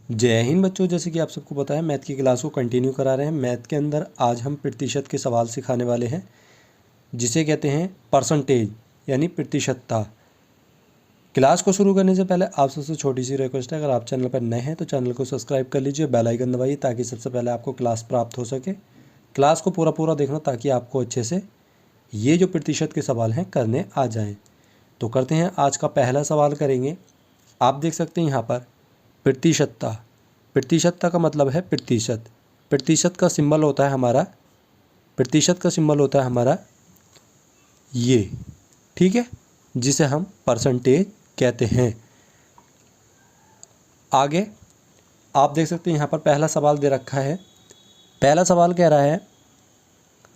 जय हिंद बच्चों, जैसे कि आप सबको पता है मैथ की क्लास को कंटिन्यू करा रहे हैं। मैथ के अंदर आज हम प्रतिशत के सवाल सिखाने वाले हैं, जिसे कहते हैं परसेंटेज यानी प्रतिशतता। क्लास को शुरू करने से पहले आप सबसे छोटी सी रिक्वेस्ट है, अगर आप चैनल पर नए हैं तो चैनल को सब्सक्राइब कर लीजिए, बेल आइकन दबाइए ताकि सबसे पहले आपको क्लास प्राप्त हो सके। क्लास को पूरा देखना ताकि आपको अच्छे से ये जो प्रतिशत के सवाल हैं करने आ जाएँ। तो करते हैं, आज का पहला सवाल करेंगे। आप देख सकते हैं यहाँ पर प्रतिशतता। प्रतिशतता का मतलब है प्रतिशत। प्रतिशत का सिंबल होता है हमारा, प्रतिशत का सिंबल होता है हमारा ये, ठीक है, जिसे हम परसेंटेज कहते हैं। आगे आप देख सकते हैं यहाँ पर पहला सवाल दे रखा है। पहला सवाल कह रहा है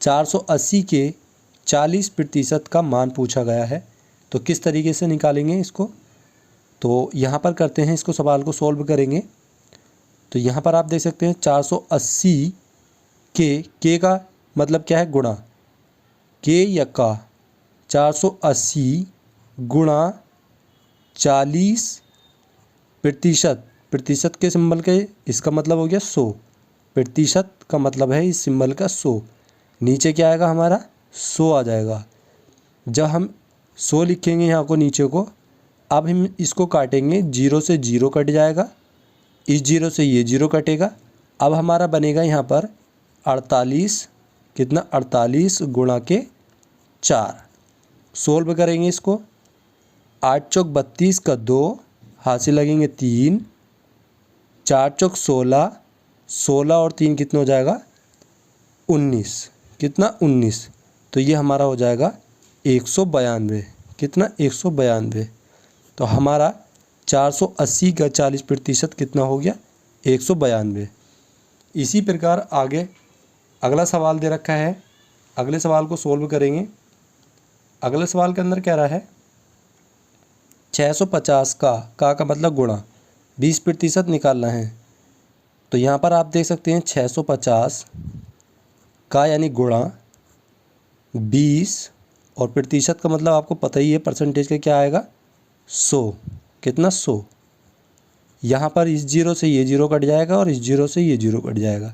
480 के 40% का मान पूछा गया है। तो किस तरीके से निकालेंगे इसको, तो यहाँ पर करते हैं, इसको सवाल को सॉल्व करेंगे। तो यहाँ पर आप देख सकते हैं 480 के का मतलब क्या है, गुणा, के या का, 480 गुणा 40%। प्रतिशत के सिंबल के इसका मतलब हो गया 100। प्रतिशत का मतलब है इस सिंबल का 100। नीचे क्या आएगा हमारा, 100 आ जाएगा। जब हम 100 लिखेंगे यहाँ को नीचे को, अब हम इसको काटेंगे, 0 से 0 कट जाएगा, इस 0 से ये 0 कटेगा। अब हमारा बनेगा यहाँ पर 48, कितना, 48 गुणा के 4। सोल्व करेंगे इसको, 8 चौक 32 का 2, हासिल लगेंगे 3, 4 चौक 16, 16 और 3 कितना हो जाएगा, 19, कितना, 19। तो ये हमारा हो जाएगा 192, कितना, 192। तो हमारा 480 का 40% कितना हो गया, 192। इसी प्रकार आगे अगला सवाल दे रखा है, अगले सवाल को सोल्व करेंगे। अगले सवाल के अंदर कह रहा है 650 का मतलब गुणा 20% निकालना है। तो यहाँ पर आप देख सकते हैं 650 का यानी गुणा 20 और प्रतिशत का मतलब आपको पता ही है परसेंटेज का क्या आएगा, 100, कितना, 100। यहाँ पर इस 0 से ये 0 कट जाएगा और इस 0 से ये 0 कट जाएगा।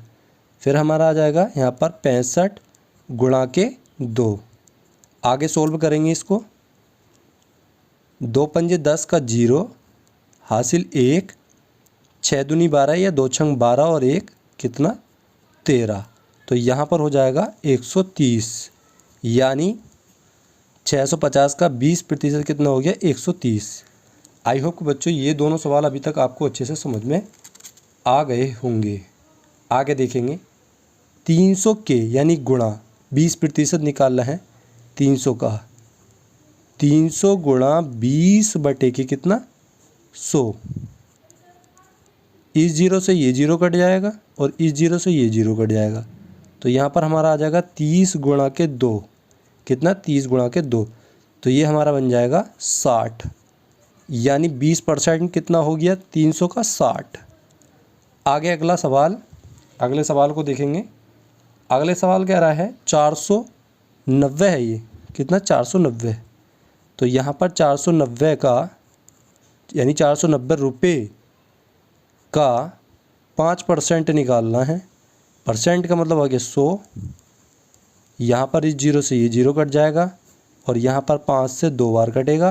फिर हमारा आ जाएगा यहाँ पर 65 गुणा के 2। आगे सोल्व करेंगे इसको, 2 पंजे 10 का 0, हासिल 1, 6 दूनी 12 या 2 छंग 12 और 1 कितना, 13। तो यहाँ पर हो जाएगा 130, यानी 650 का 20% कितना हो गया, 130। आई होप कि बच्चों ये दोनों सवाल अभी तक आपको अच्छे से समझ में आ गए होंगे। आगे देखेंगे 300 के यानी गुणा 20% निकालना है। 300 का 300 गुणा 20 बटे के कितना, 100। इस 0 से ये 0 कट जाएगा और इस 0 से ये 0 कट जाएगा। तो यहाँ पर हमारा आ जाएगा 30 गुणा के 2, कितना, 30 गुणा के 2। तो ये हमारा बन जाएगा 60, यानी 20% कितना हो गया, 300 का 60। आगे अगला सवाल, अगले सवाल को देखेंगे। अगले सवाल कह रहा है 490 है, ये कितना, 490। तो यहाँ पर 490 का यानी 490 रुपये का 5% निकालना है। परसेंट का मतलब हो गया 100। यहाँ पर इस 0 से ये 0 कट जाएगा और यहाँ पर 5 से 2 बार कटेगा।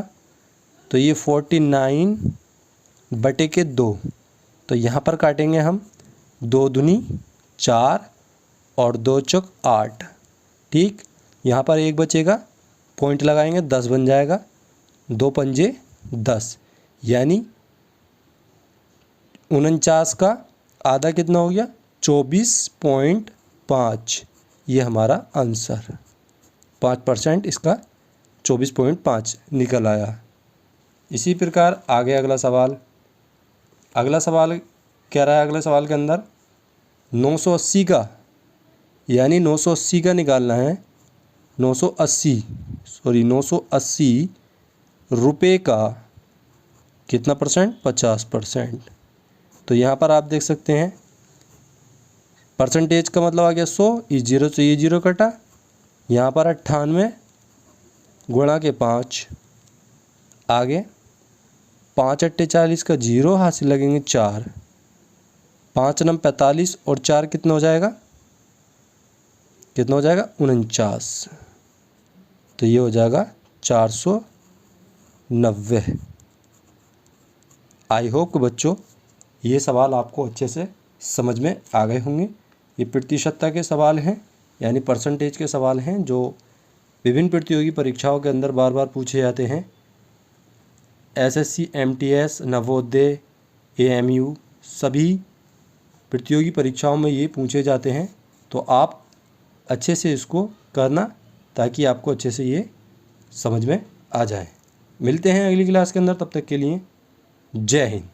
तो ये 49 बटे के 2। तो यहाँ पर काटेंगे हम, 2 दूनी 4 और 2 चौक 8, ठीक। यहाँ पर 1 बचेगा, पॉइंट लगाएंगे, 10 बन जाएगा, 2 पंजे 10, यानी 49 का आधा कितना हो गया, 24.5। ये हमारा आंसर 5% इसका 24.5 निकल आया। इसी प्रकार आगे अगला सवाल, अगला सवाल कह रहा है, अगले सवाल के अंदर 980 का यानी 980 का निकालना है। 980 रुपये का कितना परसेंट, 50%। तो यहाँ पर आप देख सकते हैं परसेंटेज का मतलब आ गया 100, इस 0 से ये 0 कटा, यहाँ पर 98 गुणा के 5। आगे 5 अट्टे 40 का 0, हासिल लगेंगे 4, 5 नम 45 और 4 कितना हो जाएगा, 49। तो ये हो जाएगा 490। आई होप कि बच्चों ये सवाल आपको अच्छे से समझ में आ गए होंगे। ये प्रतिशतता के सवाल हैं, यानी परसेंटेज के सवाल हैं, जो विभिन्न प्रतियोगी परीक्षाओं के अंदर बार बार पूछे जाते हैं। एसएससी, एमटीएस, नवोदय, एएमयू सभी प्रतियोगी परीक्षाओं में ये पूछे जाते हैं। तो आप अच्छे से इसको करना ताकि आपको अच्छे से ये समझ में आ जाए। मिलते हैं अगली क्लास के अंदर, तब तक के लिए जय हिंद।